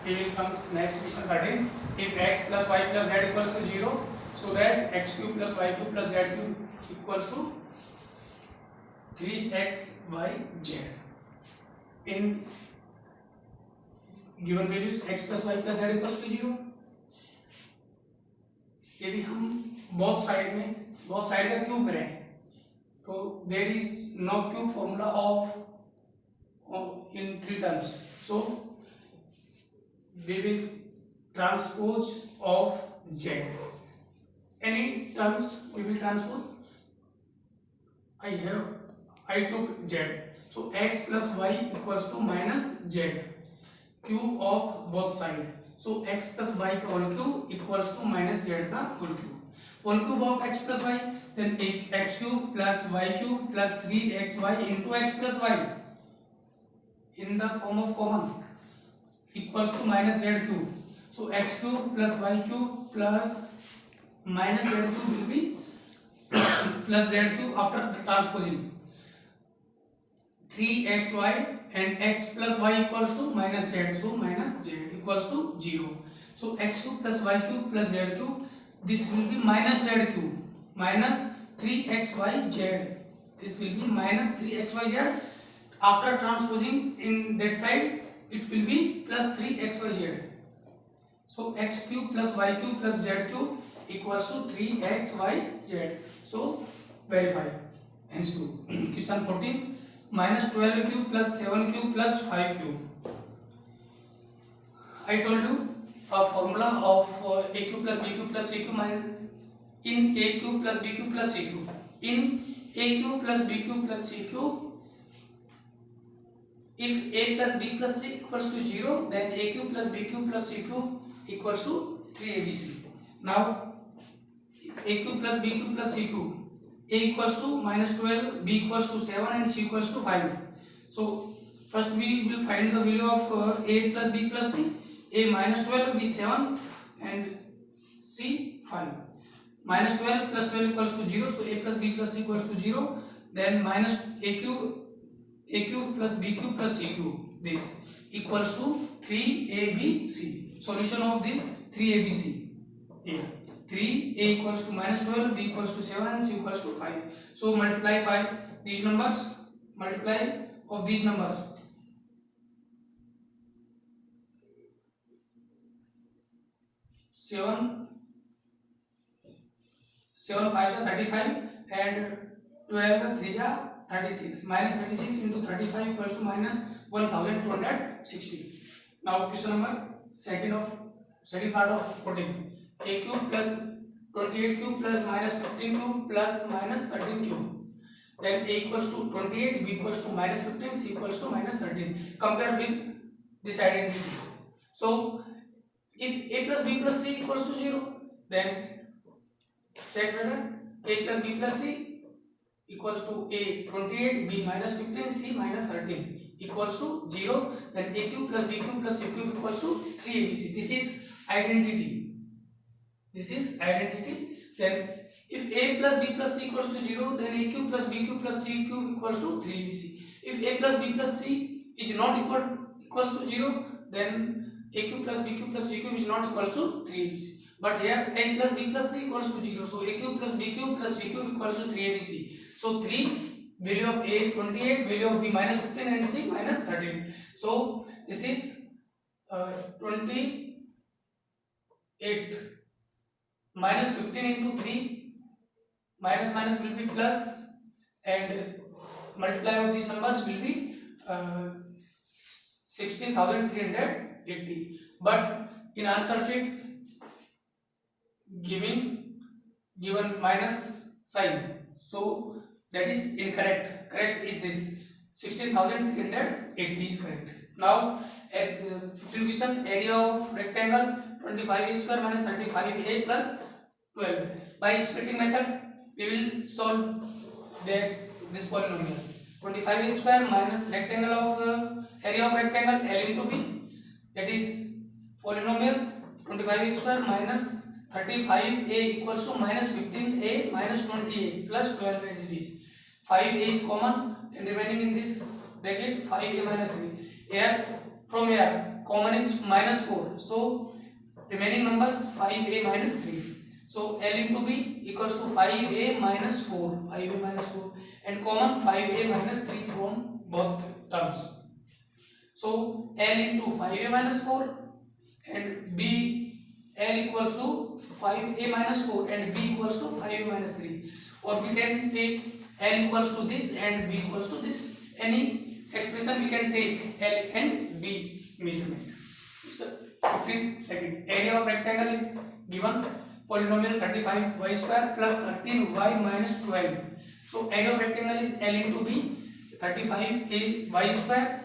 we will come next question 13. If x plus y plus z equals to 0, so that x cube plus y cube plus z cube equals to 3xyz. In given values x plus y plus z equals to 0, यदि हम both side का cube करें तो there is no cube formula of in 3 terms, so we will transpose of z. Any terms we will transpose. I took z, so x plus y equals to minus z cube of both side. So x plus y का whole cube equals to minus z का whole cube. Whole cube of x plus y, then x cube plus y cube plus 3xy into x plus y in the form of common equals to minus z cube. So x cube plus y cube plus minus z cube will be plus z cube after transposing 3xy and x plus y equals to minus z, so minus z equals to 0. So x cube plus y cube plus z cube, this will be minus z cube minus 3xyz, this will be minus 3xyz. After transposing in that side it will be plus 3xyz. So x cube plus y cube plus z cube equals to 3xyz. So verify. Hence prove. Question 14. Minus 12 cube plus 7 cube plus 5 cube. I told you a formula of a cube plus b cube plus c cube in a cube plus b cube plus c cube. In a cube plus b cube plus c cube, if a plus b plus c equals to 0, then a cube plus b cube plus c cube equals to 3abc. Now a cube plus b cube plus c cube, a equals to minus 12, b equals to 7 and c equals to 5. So first we will find the value of a plus b plus c. A minus 12, b 7 and c 5. Minus 12 plus 12 equals to 0, so a plus b plus c equals to 0. Then minus a cube plus b cube plus c cube, this equals to 3abc. Solution of this 3abc. Yeah. 3a equals to minus 12, b equals to 7 and c equals to 5. So multiply by these numbers, multiply of these numbers. 7 5 are 35 and 12 3 are 36. Minus 36 into 35 equals to minus 1260. Now question number second part of 14. A cube plus 28 cube plus minus 15 cube plus minus 13 cube. Then a equals to 28, b equals to minus 15, c equals to minus 13. Compare with this identity. So if a plus b plus c equals to 0, then check whether a plus b plus c equals to a 28, b minus 15, c minus 13 equals to 0. Then a cube plus b cube plus c cube equals to 3abc. This is identity. Then if a plus b plus c equals to 0, then a cube plus b cube plus c cube equals to 3abc. If a plus b plus c is not equals to 0, then a cube plus b cube plus c cube is not equals to 3abc. But here a plus b plus c equals to 0, so a cube plus b cube plus c cube equals to 3abc. So 3, value of a 28, value of b minus 15 and c minus 13. So this is 28 minus 15 into 3, minus minus will be plus, and multiply of these numbers will be 16,380. But in answer sheet given minus sign, so that is incorrect. Correct is this 16,380 is correct. Now at 15 question, area of rectangle 25a square minus 35a plus 12. By splitting method we will solve this polynomial. 25a square minus rectangle of area of rectangle L into b, that is polynomial 25a square minus 35a equals to minus 15a minus 20a plus 12 as it is. 5a is common and remaining in this bracket 5a minus 3. Here from here common is -4, so remaining numbers 5a minus 3. So L into B equals to 5a minus 4, 5a minus 4, and common 5a minus 3 from both terms. So L into 5a minus 4 and B, L equals to 5a minus 4 and B equals to 5a minus 3. Or we can take L equals to this and B equals to this. Any expression we can take L and B measurement. So 15 second. Area of rectangle is given, polynomial 35y square plus 13y minus 12. So area of rectangle is L into B, 35y square,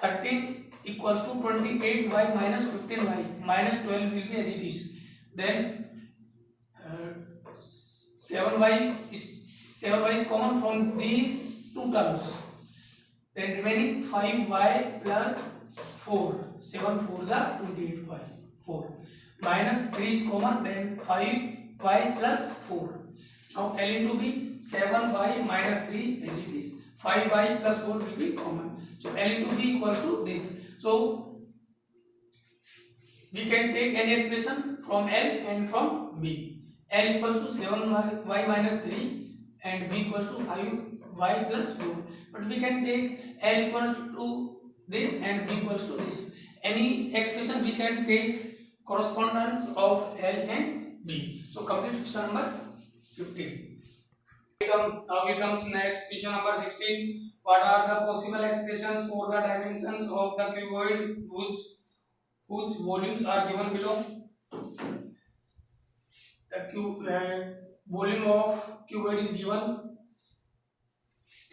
13 equals to 28y minus 15y, minus 12 will be as it is. Then 7y is common from these two terms. Then remaining 5y plus 4, 7 4s are 28y, 4, minus 3 is common, then 5y plus 4. Now L into B, 7y minus 3 as it is, 5y plus 4 will be common. So L into B equals to this. So we can take any expression from L and from B. L equals to 7y minus 3 and B equals to 5y plus 4. But we can take L equals to this and B equals to this. Any expression we can take correspondence of L and B. So complete question number 15. Now we comes next question number 16. What are the possible expressions for the dimensions of the cuboid whose volumes are given below? The volume of cuboid is given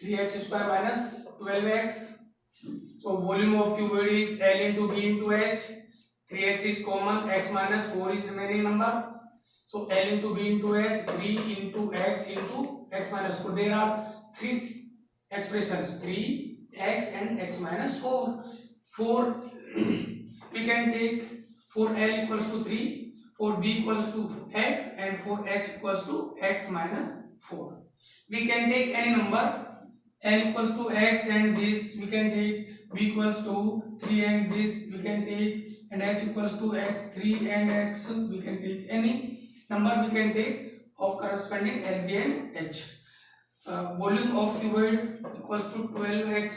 3x square minus 12x. So volume of cuboid is L into B into H. 3x is common, x minus 4 is remaining number. So L into B into H, 3 into x into x minus 4. There are three expressions, 3x and x minus 4. For we can take for L equals to 3, for B equals to x, and for H equals to x minus 4. We can take any number, L equals to x and this we can take, B equals to 3 and this we can take, and H equals to x, 3 and x we can take. Any number we can take of corresponding L, B and H. Volume of cuboid equals to 12ky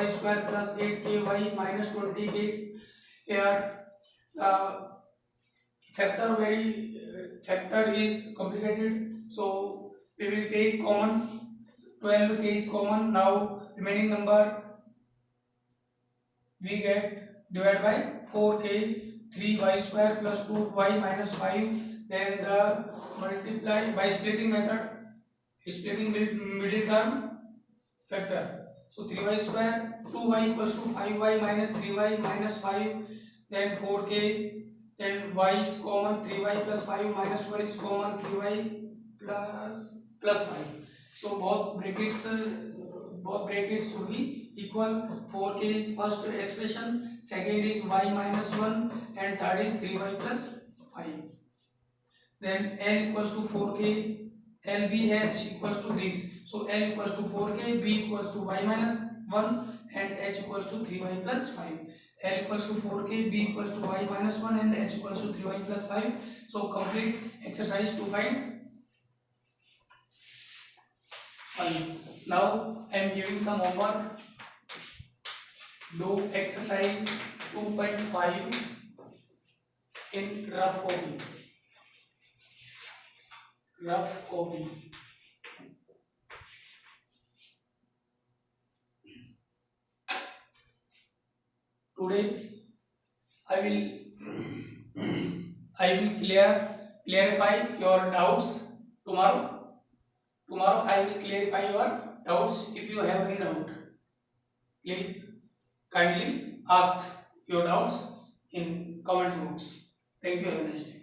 square plus 8ky minus 20k. Here factor is complicated, so we will take common. 12k is common. Now remaining number we get divided by 4k, 3y square plus 2y minus 5. Then the multiply by splitting method, splitting middle term factor. So 3y square, 2y equals to 5y minus 3y minus 5. Then 4k, then y is common, 3y plus 5 minus 1 is common, 3y plus 5. So both brackets should be equal. 4k is first expression, second is y minus 1, and third is 3y plus 5. Then L equals to 4k, LBH equals to this. So L equals to 4k, B equals to y minus 1, and H equals to 3y plus 5. L equals to 4k, B equals to y minus 1, and H equals to 3y plus 5. So complete exercise to find. Now I am giving some homework. Do exercise 2.5 in rough copy. Rough copy. Today I will clarify your doubts. Tomorrow I will clarify your doubts. If you have any doubt, please kindly ask your doubts in comment box. Thank you. Have a nice day.